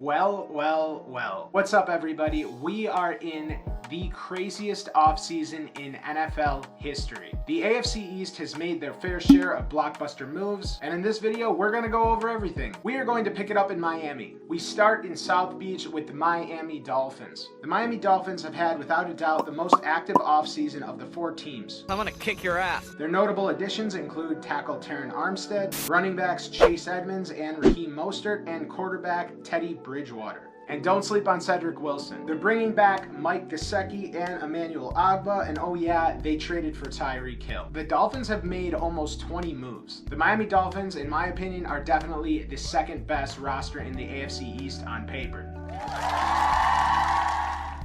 Well. What's up, everybody? We are in the craziest offseason in NFL history. The AFC East has made their fair share of blockbuster moves, and in this video, we're going to go over everything. We are going to pick it up in Miami. We start in South Beach with the Miami Dolphins. The Miami Dolphins have had, without a doubt, the most active offseason of the four teams. I'm gonna kick your ass. Their notable additions include tackle Terron Armstead, running backs Chase Edmonds and Raheem Mostert, and quarterback Teddy Bridgewater. And don't sleep on Cedric Wilson. They're bringing back Mike Gesicki and Emmanuel Ogbah, and oh yeah, they traded for Tyreek Hill. The Dolphins have made almost 20 moves. The Miami Dolphins, in my opinion, are definitely the second best roster in the AFC East on paper.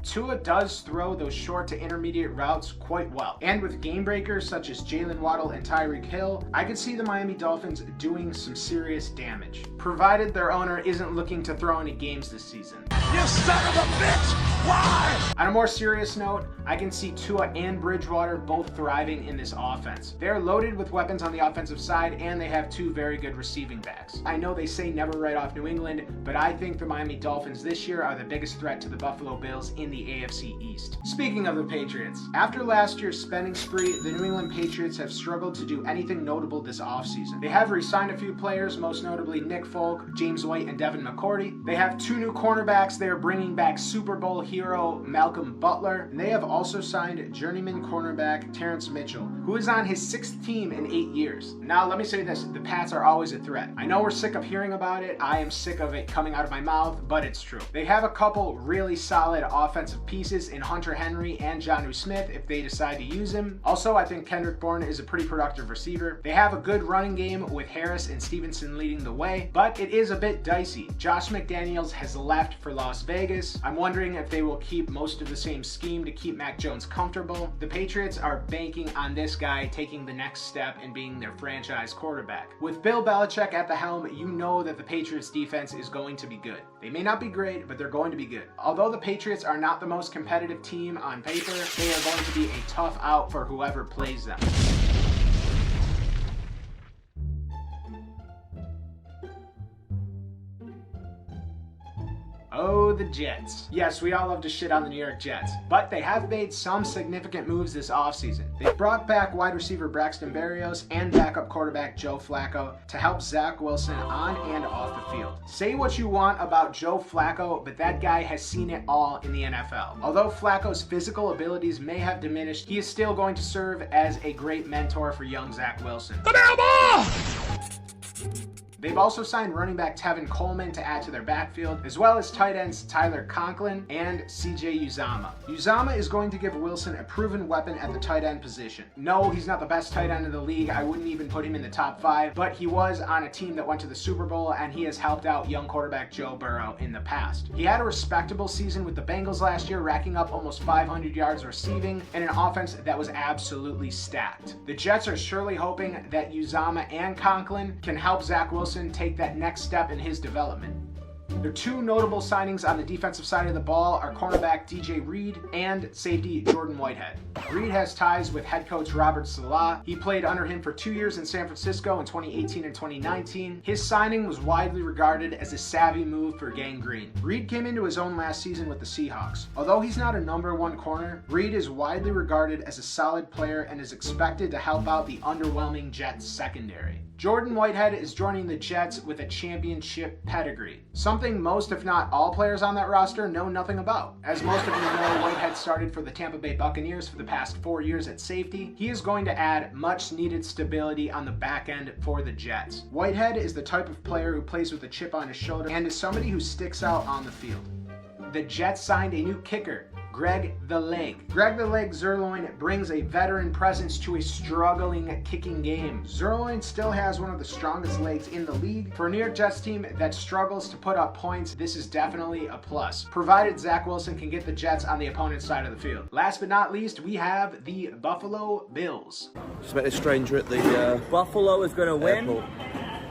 Tua does throw those short to intermediate routes quite well. And with game breakers such as Jalen Waddle and Tyreek Hill, I could see the Miami Dolphins doing some serious damage, provided their owner isn't looking to throw any games this season. You son of a bitch! Why? On a more serious note, I can see Tua and Bridgewater both thriving in this offense. They're loaded with weapons on the offensive side, and they have two very good receiving backs. I know they say never write off New England, but I think the Miami Dolphins this year are the biggest threat to the Buffalo Bills in the AFC East. Speaking of the Patriots, after last year's spending spree, the New England Patriots have struggled to do anything notable this offseason. They have re-signed a few players, most notably Nick Folk, James White, and Devin McCourty. They have two new cornerbacks. They are bringing back Super Bowl hero Malcolm Butler, and they have also signed journeyman cornerback Terrence Mitchell, who is on his 6th team in 8 years. Now, let me say this, the Pats are always a threat. I know we're sick of hearing about it. I am sick of it coming out of my mouth, but it's true. They have a couple really solid offensive pieces in Hunter Henry and Jonnu Smith if they decide to use him. Also, I think Kendrick Bourne is a pretty productive receiver. They have a good running game with Harris and Stevenson leading the way, but it is a bit dicey. Josh McDaniels has left for Las Vegas. I'm wondering if they will keep most of the same scheme to keep Mac Jones comfortable. The Patriots are banking on this guy taking the next step and being their franchise quarterback. With Bill Belichick at the helm, you know that the Patriots defense is going to be good. They may not be great, but they're going to be good. Although the Patriots are not the most competitive team on paper, they are going to be a tough out for whoever plays them. Oh, the Jets. Yes, we all love to shit on the New York Jets, but they have made some significant moves this offseason. They brought back wide receiver Braxton Berrios and backup quarterback Joe Flacco to help Zach Wilson on and off the field. Say what you want about Joe Flacco, but that guy has seen it all in the NFL. Although Flacco's physical abilities may have diminished, he is still going to serve as a great mentor for young Zach Wilson. They've also signed running back Tevin Coleman to add to their backfield, as well as tight ends Tyler Conklin and CJ Uzomah. Uzomah is going to give Wilson a proven weapon at the tight end position. No, he's not the best tight end in the league. I wouldn't even put him in the top 5, but he was on a team that went to the Super Bowl, and he has helped out young quarterback Joe Burrow in the past. He had a respectable season with the Bengals last year, racking up almost 500 yards receiving in an offense that was absolutely stacked. The Jets are surely hoping that Uzomah and Conklin can help Zach Wilson take that next step in his development. Their two notable signings on the defensive side of the ball are cornerback DJ Reed and safety Jordan Whitehead. Reed has ties with head coach Robert Saleh. He played under him for 2 years in San Francisco in 2018 and 2019. His signing was widely regarded as a savvy move for Gang Green. Reed came into his own last season with the Seahawks. Although he's not a #1 corner, Reed is widely regarded as a solid player and is expected to help out the underwhelming Jets secondary. Jordan Whitehead is joining the Jets with a championship pedigree, something most if not all players on that roster know nothing about. As most of you know, Whitehead started for the Tampa Bay Buccaneers for the past 4 years at safety. He is going to add much needed stability on the back end for the Jets. Whitehead is the type of player who plays with a chip on his shoulder and is somebody who sticks out on the field. The Jets signed a new kicker, Greg the Leg. Greg the Leg Zuerlein brings a veteran presence to a struggling kicking game. Zuerlein still has one of the strongest legs in the league. For a New York Jets team that struggles to put up points, this is definitely a plus, provided Zach Wilson can get the Jets on the opponent's side of the field. Last but not least, we have the Buffalo Bills. Just met this stranger at the Buffalo is gonna win. airport.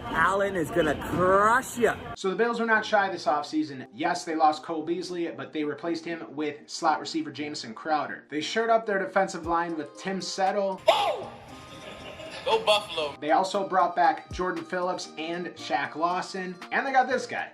Allen is gonna crush you. So the Bills were not shy this offseason. Yes, they lost Cole Beasley, but they replaced him with slot receiver Jameson Crowder. They shored up their defensive line with Tim Settle. Oh! Go Buffalo. They also brought back Jordan Phillips and Shaq Lawson. And they got this guy.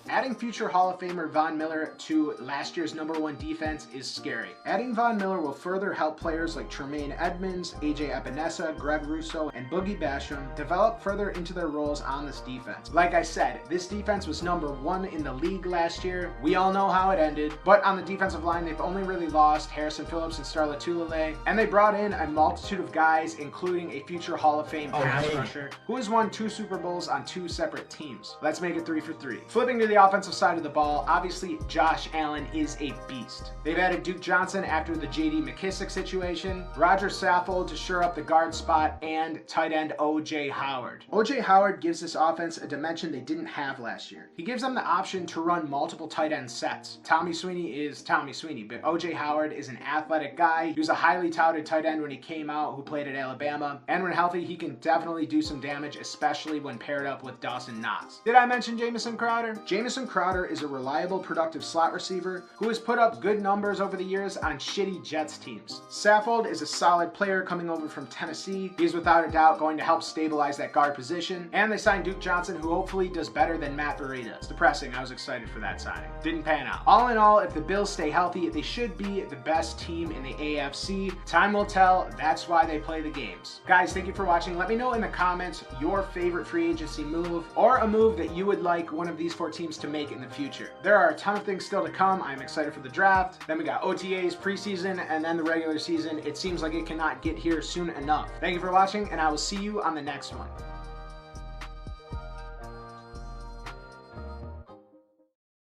Adding future Hall of Famer Von Miller to last year's #1 defense is scary. Adding Von Miller will further help players like Tremaine Edmonds, AJ Epinesa, Greg Rousseau, and Boogie Basham develop further into their roles on this defense. Like I said, this defense was #1 in the league last year. We all know how it ended, but on the defensive line, they've only really lost Harrison Phillips and Star Lotulelei, and they brought in a multitude of guys, including a future Hall of Fame pass rusher who has won 2 Super Bowls on 2 separate teams. Let's make it 3 for 3. Flipping to the offensive side of the ball, obviously Josh Allen is a beast. They've added Duke Johnson after the J.D. McKissick situation, Roger Saffold to shore up the guard spot, and tight end O.J. Howard. O.J. Howard gives this offense a dimension they didn't have last year. He gives them the option to run multiple tight end sets. Tommy Sweeney is Tommy Sweeney, but O.J. Howard is an athletic guy. He was a highly touted tight end when he came out, who played at Alabama, and when healthy, he can definitely do some damage, especially when paired up with Dawson Knox. Did I mention Jameson Crowder? Jameson Crowder is a reliable, productive slot receiver who has put up good numbers over the years on shitty Jets teams. Saffold is a solid player coming over from Tennessee. He's without a doubt going to help stabilize that guard position. And they signed Duke Johnson, who hopefully does better than Matt Breida. It's depressing. I was excited for that signing. Didn't pan out. All in all, if the Bills stay healthy, they should be the best team in the AFC. Time will tell. That's why they play the games. Guys, thank you for watching. Let me know in the comments your favorite free agency move or a move that you would like one of these 4 teams to make in the future. There are a ton of things still to come. I'm excited for the draft. Then we got OTAs, preseason, and then the regular season. It seems like it cannot get here soon enough. Thank you for watching, and I will see you on the next one.